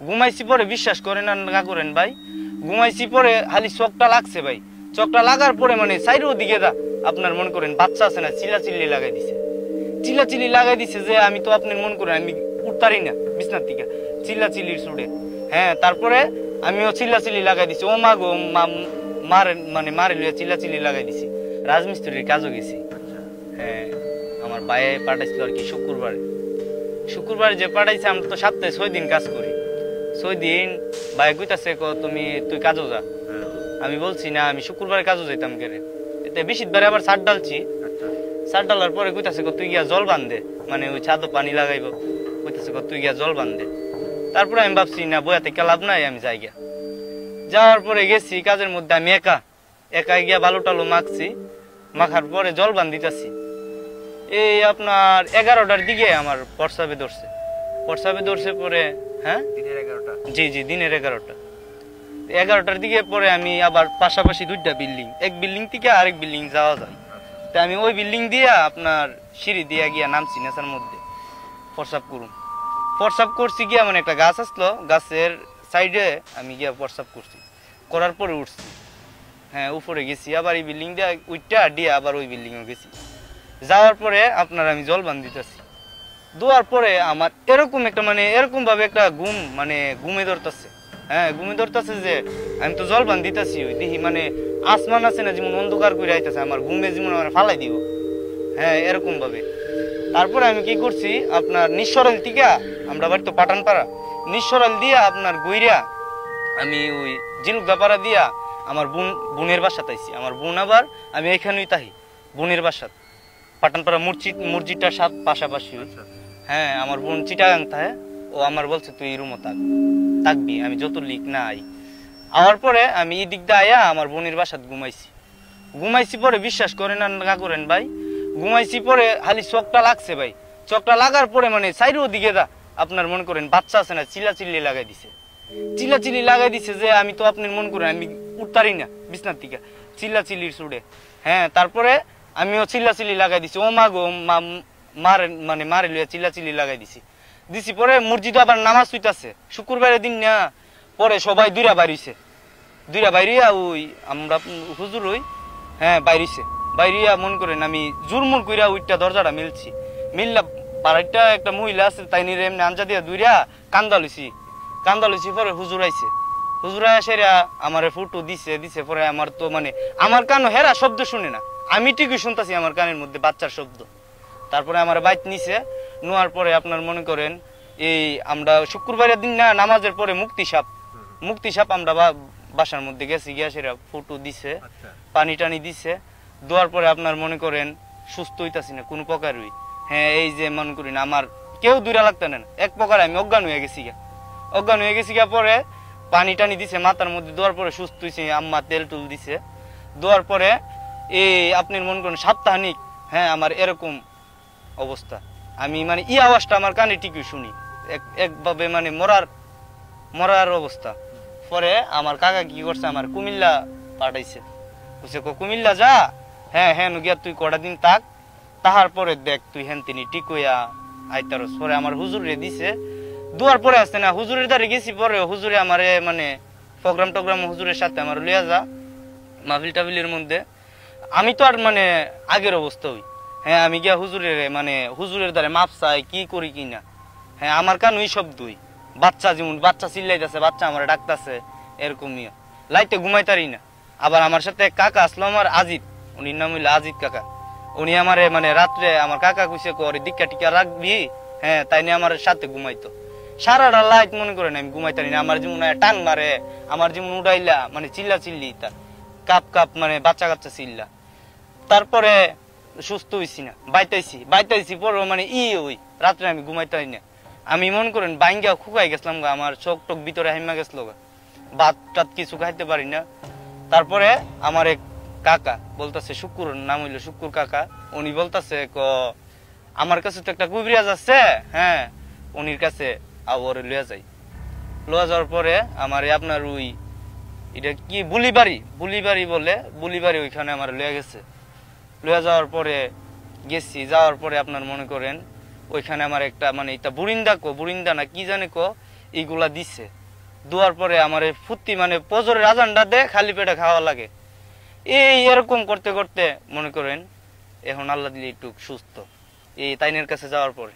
ঘুমাইছি পরে বিশ্বাস করেন আর না করেন ভাই, ঘুমাইছি পরে খালি চোখটা লাগছে ভাই, চোখটা লাগার পরে মানে সাইডের দিকে আপনার মনে করেন বাচ্চা আছে না চিল্লাচিল্লি লাগাই দিছে, চিল্লাচিল্লি লাগাই দিছে যে আমি তো আপনার মন করেন আমি উঠতারি না বিছনার থেকে চিল্লাচিল্লির সুরে। হ্যাঁ তারপরে আমিও চিল্লাচিল্লি লাগাই দিছি, ও মা গো মারে মানে মারে লইয়া চিল্লাচিল্লি লাগাই দিছি। রাজমিস্ত্রির কাজও গেছি। হ্যাঁ আমার ভাইয়ে পাঠাইছিল আর কি শুক্রবারে যে পাঠাইছে, আমরা তো সপ্তাহে 6 দিন কাজ করি, 6 দিন ভাই কইতাছে তুই কাজও যা। আমি বলছি না আমি শুক্রবারে কাজও যাইতাম কেরে, এতে বৃহস্পতিবারে আবার ছাদ ডালছি, ছাদ ডালার পরে কইতাছে তুই গিয়া জল বান্ধে, মানে ওই ছাদও পানি লাগাইব, কইতাছে তুই গিয়া জল বান্ধে। তারপরে আমি ভাবছি না বইয়াতে লাভ নাই, আমি যাই গিয়া। যাওয়ার পরে গেছি কাজের মধ্যে, আমি একা গিয়া বালু টালু মাখছি, মাখার পরে জল বান্ধিতাছি। এই আপনার 11টার দিকে আমার প্রস্রাবে ধরছে পরে। হ্যাঁ জি দিনের 11টার দিকে পরে আমি আবার পাশাপাশি 2টা বিল্ডিং, এক বিল্ডিং থেকে আরেক বিল্ডিং যাওয়া যায়, তা আমি ওই বিল্ডিং দিয়ে আপনার সিঁড়ি দিয়ে গিয়া নামছি নেশার মধ্যে প্রস্রাব করছি গিয়া, মানে একটা গাছ আসলো, গাছের সাইডে আমি গিয়া প্রস্রাব করছি, করার পরে উঠছি। হ্যাঁ উপরে গেছি, আবার এই বিল্ডিং দিয়ে উঠটা দিয়ে আবার ওই বিল্ডিংও গেছি। যাওয়ার পরে আপনার আমি জল বান্ধিতেছি, দোয়ার পরে আমার এরকম একটা মানে এরকম ভাবে একটা ঘুমে ধরতেছে। হ্যাঁ ঘুমে ধরতেছে যে আমি তো জল বান্ধিতেছি, ওই দেখি মানে আসমান আছে না যেমন অন্ধকার করে আইতেছে, আমার ঘুমে যেমন আমার ফালাই দিব। হ্যাঁ এরকম ভাবে। তারপরে আমি কি করছি আপনার নিঃসরল থেকে, আমরা বাড়ি তো পাঠানপাড়া, নিঃসরল দিয়া আপনার গইরা আমি ওই জিলুকদাপাড়া দিয়া আমার বোনের বাসাতে আইছি। আমার বোন আবার আমি এখানেই তাহি বোনের বাসাত, পাঠানপাড়া মসজিদটার সাথে পাশাপাশি। হ্যাঁ আমার বোন চিটাগাং থাকে, ও আমার বলছে তুই এই রুমও থাকবি, আমি যত লিখ না আই। আওয়ার পরে আমি এই দিক দিয়ে আয়া আমার বোনের বাসাত ঘুমাইছি পরে বিশ্বাস করেন আর না করেন ভাই, ঘুমাইছি পরে খালি চোখটা লাগছে ভাই, চোখটা লাগার পরে মানে সাইডের দিকে আপনার মনে করেন বাচ্চা আছে না চিল্লাচিল্লি লাগাই দিছে যে আমি তো আপনার মন করেন আমি উঠতারি না বিছনার থেকে চিল্লাচিল্লির সুরে। হ্যাঁ তারপরে আমিও চিল্লাচিল্লি লাগাই দিছি, ও মা গো মারে লইয়া চিল্লাচিল্লি লাগাই দিছি পরে মসজিদে আবার নামাজ হইতাছে শুক্রবারের দিন না, পরে সবাই দুইরা বাইরিয়া ওই আমরা হুজুর হই। হ্যাঁ বাইরিয়া মন করেন আমি জুরমুর কইরা ওইটা দরজাটা মিললা পাড়াইটা একটা মহিলা আছে তাই নিয়ে এমনি আঞ্জা দিয়া দুইরা কান্দা লইছি পরে হুজুর আইসে আমার ফুটো দিছে পরে আমার তো মানে আমার কানও হেরা শব্দ শুনে না, আমি ঠিকই শুনতাছি আমার কানের মধ্যে বাচ্চার শব্দ। তারপরে আমার বাইক নিছে, নোয়ার পরে আপনার মনে করেন এই আমরা শুক্রবারের দিন না নামাজের পরে মুক্তি সাপ আমরা বাসার মধ্যে গেছি, গিয়া সেরা ফুটো দিছে, পানি টানি দিছে, দেওয়ার পরে আপনার মনে করেন সুস্থ হইতাছি না কোনো প্রকারই। হ্যাঁ এই যে মনে করেন আমার কেউ দূরে লাগতে না, এক প্রকার আমি অজ্ঞান হয়ে গেছি গা পরে পানি টানি দিছে মাথার মধ্যে, দেওয়ার পরে সুস্থ হয়েছে, আম্মা তেল টুল দিছে, দেওয়ার পরে এই আপনি মনে করেন সপ্তাহানিক হ্যাঁ আমার এরকম অবস্থা, আমি মানে এই আওয়াজটা আমার কানে ঠিকই শুনি একভাবে মানে মরার অবস্থা। পরে আমার কাকা কি করছে আমার কুমিল্লা পাঠাইছে, বুঝছে কুমিল্লা যা, হ্যাঁ গিয়া তুই কটা দিন তাহার পরে দেখ তুই হেন তিনি ঠিক হইয়া আইতারস। পরে আমার হুজুরে দিছে, দুয়ার পরে আসছে না হুজুরের দ্বারে গেছি, পরে হুজুরে আমারে মানে প্রোগ্রাম হুজুরের সাথে আমার লইয়া যা মাহফিল টাবিলের মধ্যে। আমি তো আর মানে আগের অবস্থা হই। হ্যাঁ আমি গিয়া হুজুরের দ্বারে মাপ চাই কি করি কি না। হ্যাঁ আমার কান ওই শব্দই, বাচ্চা চিল্লাইতেছে, বাচ্চা আমার ডাকতেছে, এরকমই লাইটে ঘুমাইতারি না। আবার আমার সাথে কাকা আসলো আমার আজিদ, উনির নাম হইলো আজিদ কাকা, উনি আমার মানে রাত্রে আমার কাকা কইছে করে দিক্কা টিকা রাখবি, হ্যাঁ তাই নিয়ে আমার সাথে ঘুমাইতো। সারাটা লাইট মনে করেন আমি ঘুমাইতারি না, আমার যেমন টান মারে, আমার যেমন উড়াইলা মানে চিল্লি কাপ মানে বাচ্চা কাচ্চা চিল্লা। তারপরে সুস্থ হইছি না, বাইতাইছি পরে মানে ওই রাত্রে আমি ঘুমাইতারি না, আমি মনে করেন বাইঙ্গা খুকাই গেছিলাম গা, আমার চোখ টোক ভিতরে হাইমা গেছিল গা, ভাত টাত কিছু খাইতে পারি না। তারপরে আমার এক কাকা বলতেছে, নাম হইলো শুক্কুর কাকা, উনি বলতেছে আমার কাছে তো একটা কুবরিয়াজ আছে, হ্যাঁ উনির কাছে আবার লইয়া যাওয়ার পরে আমার আপনার ওই এটা কি বুলিবাড়ি বলে, বুলিবাড়ি ওইখানে আমার লইয়া গেছে। লইয়া যাওয়ার পরে আপনার মনে করেন ওইখানে আমার একটা মানে এটা বুরিন্দা না কি জানে এইগুলা দিছে। দেওয়ার পরে আমার ফুর্তি মানে পজরের আজানটা দে খালি পেটে খাওয়া লাগে। এই এরকম করতে করতে মনে করেন এখন আল্লাহ দিলে একটু সুস্থ এই তাইনের কাছে যাওয়ার পরে।